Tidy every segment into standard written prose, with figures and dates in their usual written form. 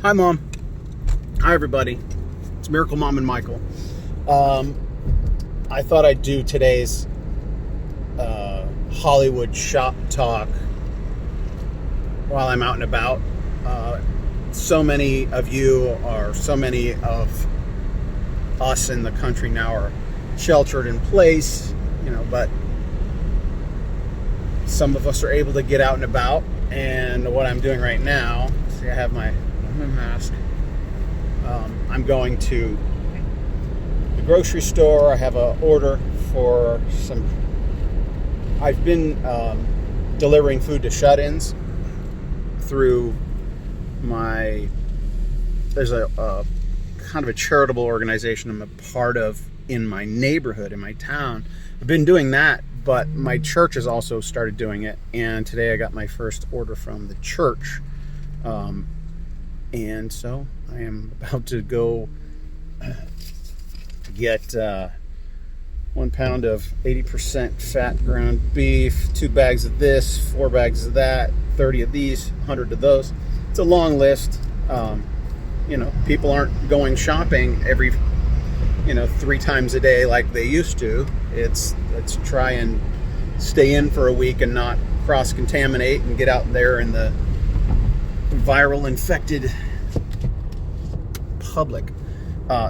Hi, Mom. Hi, everybody. It's Miracle Mom and Michael. I thought I'd do today's Hollywood shop talk while I'm out and about. So many of you, or so many of us in the country now, are sheltered in place, but some of us are able to get out and about. And what I'm doing right now, see, I have my mask. I'm going to the grocery store. I have an order for some. I've been delivering food to shut-ins through there's a kind of a charitable organization I'm a part of in my neighborhood, in my town. I've been doing that, but my church has also started doing it, and today I got my first order from the church. And so I am about to go get 1 pound of 80% fat ground beef, 2 bags of this, 4 bags of that, 30 of these, 100 of those. It's a long list. People aren't going shopping every 3 times a day like they used to. Let's try and stay in for a week and not cross-contaminate and get out there in the viral infected public.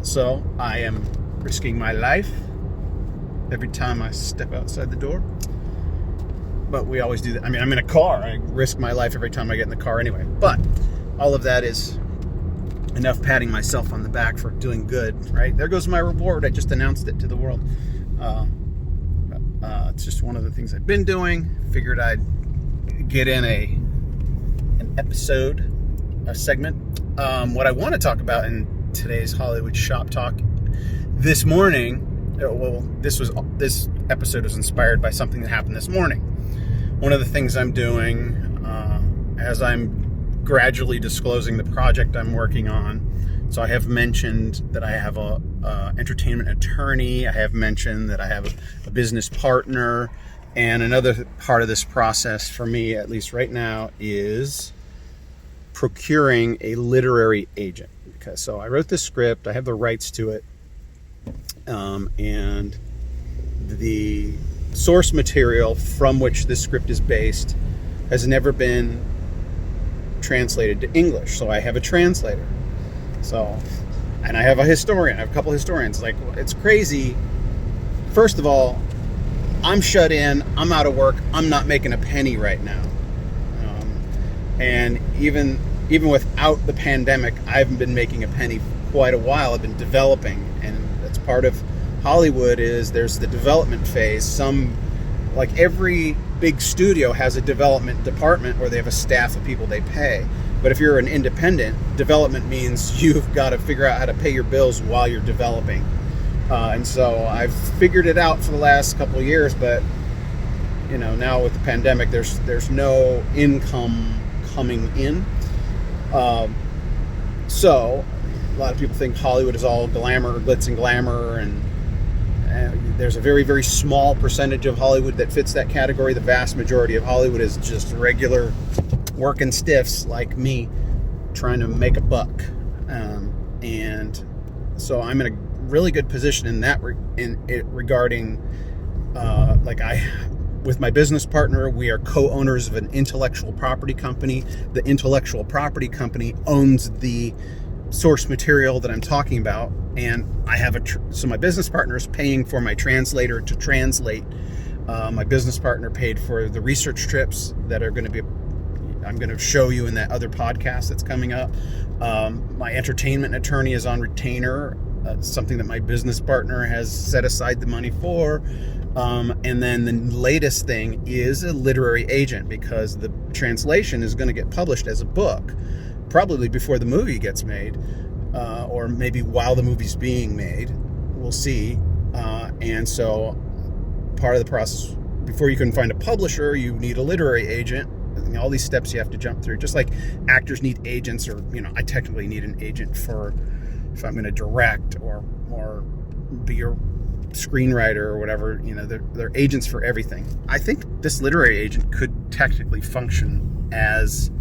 So I am risking my life every time I step outside the door. But we always do that. I mean, I'm in a car. I risk my life every time I get in the car anyway. But all of that is enough patting myself on the back for doing good, right? There goes my reward. I just announced it to the world. It's just one of the things I've been doing. Figured I'd get in an episode, a segment. What I want to talk about in today's Hollywood Shop Talk this morning, this episode was inspired by something that happened this morning. One of the things I'm doing as I'm gradually disclosing the project I'm working on. So I have mentioned that I have a entertainment attorney. I have mentioned that I have a business partner. And another part of this process for me, at least right now, is procuring a literary agent. So I wrote this script. I have the rights to it. And the source material from which this script is based has never been translated to English. So I have a translator. And I have a historian. I have a couple historians. It's crazy. First of all, I'm shut in. I'm out of work. I'm not making a penny right now. And even without the pandemic, I haven't been making a penny for quite a while. I've been developing, and that's part of Hollywood. Is there's the development phase. Every big studio has a development department where they have a staff of people they pay. But if you're an independent, development means you've got to figure out how to pay your bills while you're developing. And so I've figured it out for the last couple of years, but now with the pandemic, there's no income coming in. So a lot of people think Hollywood is all glamour, glitz and glamour, and there's a very, very small percentage of Hollywood that fits that category. The vast majority of Hollywood is just regular working stiffs like me trying to make a buck. And so I'm in a really good position in that regarding with my business partner, we are co-owners of an intellectual property company. The intellectual property company owns the source material that I'm talking about, and I have so my business partner is paying for my translator to translate. My business partner paid for the research trips that are going to be, I'm going to show you in that other podcast that's coming up. My entertainment attorney is on retainer, something that my business partner has set aside the money for. And then the latest thing is a literary agent, because the translation is going to get published as a book, probably before the movie gets made, or maybe while the movie's being made. We'll see. And so part of the process, before you can find a publisher, you need a literary agent. All these steps you have to jump through, just like actors need agents, or I technically need an agent for if I'm going to direct or be your screenwriter or whatever. They're agents for everything. I think this literary agent could technically function as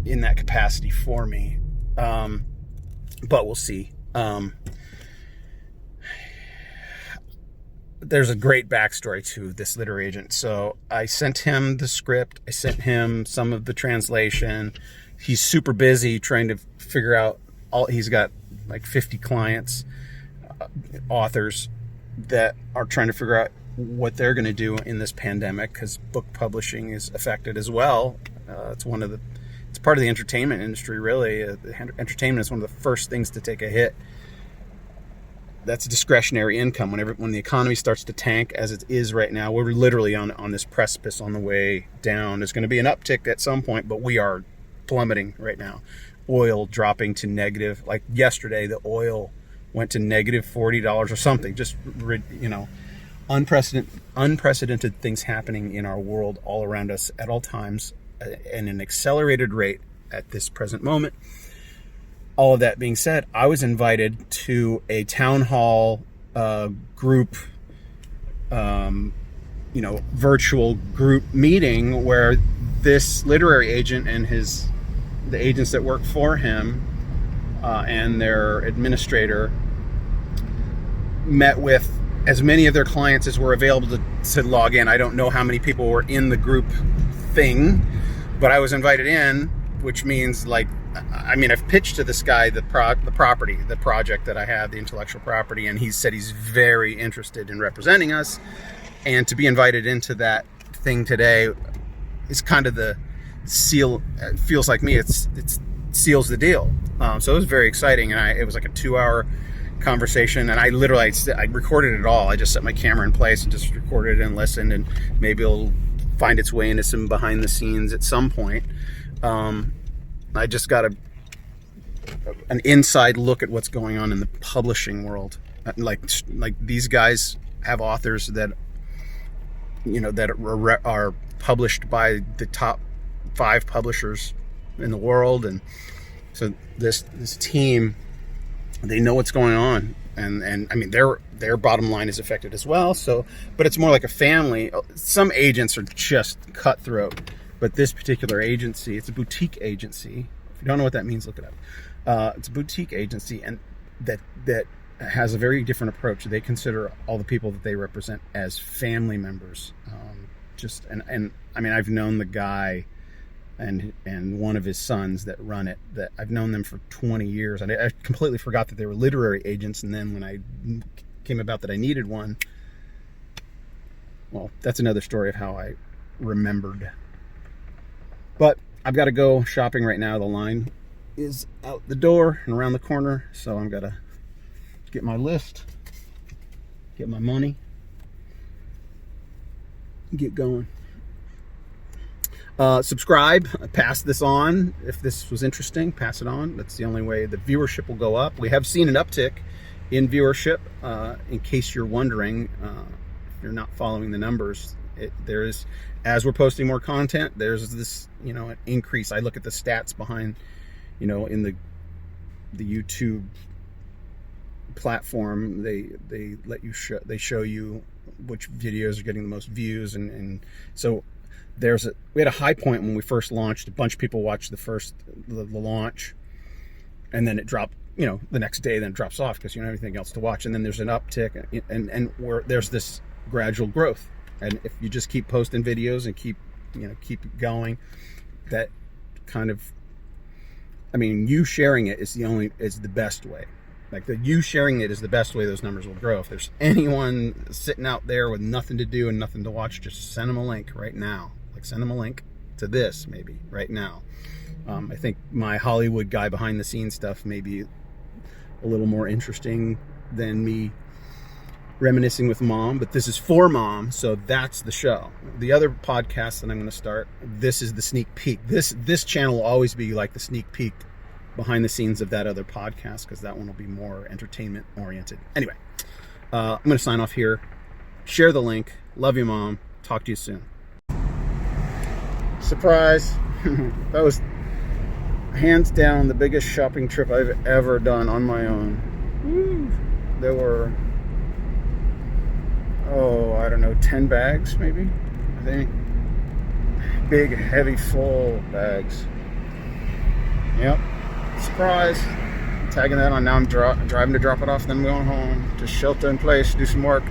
in that capacity for me. But we'll see. There's a great backstory to this literary agent. So I sent him the script. I sent him some of the translation. He's super busy trying to figure out he's got like 50 clients, authors that are trying to figure out what they're going to do in this pandemic, because book publishing is affected as well. It's part of the entertainment industry, really. Entertainment is one of the first things to take a hit. That's discretionary income. When the economy starts to tank, as it is right now, we're literally on this precipice on the way down. There's going to be an uptick at some point, but we are plummeting right now. Oil dropping to negative. Like yesterday, the oil went to negative $40 or something. Just, unprecedented things happening in our world all around us at all times, and an accelerated rate at this present moment. All of that being said, I was invited to a town hall group, virtual group meeting where this literary agent and the agents that work for him and their administrator met with as many of their clients as were available to log in. I don't know how many people were in the group thing, but I was invited in, which means I've pitched to this guy the project that I have, the intellectual property, and he said he's very interested in representing us. And to be invited into that thing today is kind of the seal. It feels like me. It seals the deal. So it was very exciting, and it was like a 2-hour conversation, and I recorded it all. I just set my camera in place and just recorded it and listened, and maybe it'll find its way into some behind the scenes at some point. I just got an inside look at what's going on in the publishing world. Like these guys have authors that are published by the top 5 publishers in the world, and so this team, they know what's going on, and I mean their bottom line is affected as well. So, but it's more like a family. Some agents are just cutthroat. But this particular agency, it's a boutique agency. If you don't know what that means, look it up. It's a boutique agency, and that has a very different approach. They consider all the people that they represent as family members. And I mean, I've known the guy and one of his sons that run it. That I've known them for 20 years, and I completely forgot that they were literary agents. And then when I came about that I needed one, well, that's another story of how I remembered. But I've got to go shopping right now. The line is out the door and around the corner. So I'm got to get my list, get my money, get going. Subscribe, pass this on. If this was interesting, pass it on. That's the only way the viewership will go up. We have seen an uptick in viewership. In case you're wondering, if you're not following the numbers, there is, as we're posting more content, there's this, an increase. I look at the stats behind, in the YouTube platform. They let you show you which videos are getting the most views, and so we had a high point when we first launched. A bunch of people watched the launch, and then it dropped. The next day, then it drops off because you don't have anything else to watch, and then there's an uptick, and there's this gradual growth. And if you just keep posting videos and keep going, that kind of, you sharing it is the best way. You sharing it is the best way those numbers will grow. If there's anyone sitting out there with nothing to do and nothing to watch, just send them a link right now. Send them a link to this maybe right now. I think my Hollywood guy behind the scenes stuff may be a little more interesting than me reminiscing with Mom, but this is for Mom, so that's the show. The other podcast that I'm going to start, this is the sneak peek. This channel will always be like the sneak peek behind the scenes of that other podcast, because that one will be more entertainment oriented. Anyway, I'm going to sign off here. Share the link. Love you, Mom. Talk to you soon. Surprise. That was hands down the biggest shopping trip I've ever done on my own. Woo. There were 10 bags maybe, I think. Big, heavy, full bags. Yep. Surprise. Tagging that on. Now I'm driving to drop it off, then I'm going home to shelter in place, do some work.